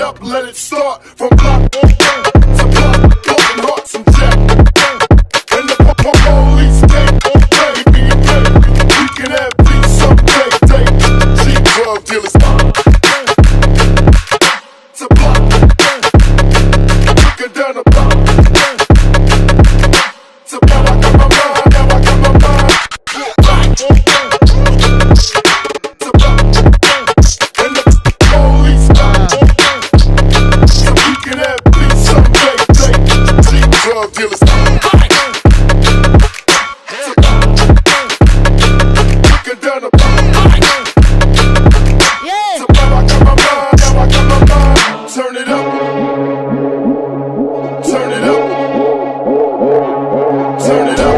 up, let it start from block to block, broken hearts and jack. And the police came on play, we can have peace someday, cheap drug dealers to block, looking down the block to block. I got my mind, now I got my mind. To block, and the police come so we can have peace someday, cheap drug dealers. Looking down the block. To block, I got my mind, now I got my mind. Turn it up. Turn it up. Turn it up.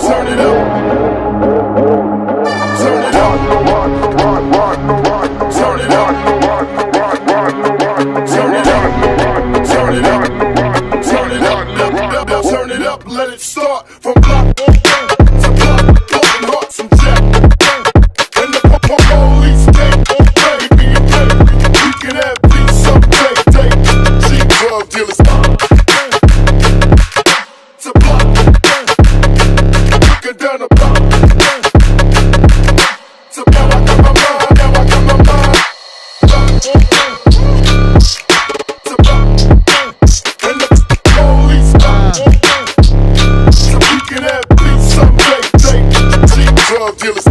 Turn it up. Turn it up. Turn it up. Turn it up. Turn it up. Turn it up. Turn it up. Let it start from block to block. Broken hearts and jack. And the police came on play. We can have peace someday. Cheap drug dealers to block. Looking down the block to block. I got my mind, now I got my mind. To block. And the police come so we can have peace someday. Cheap drug dealers.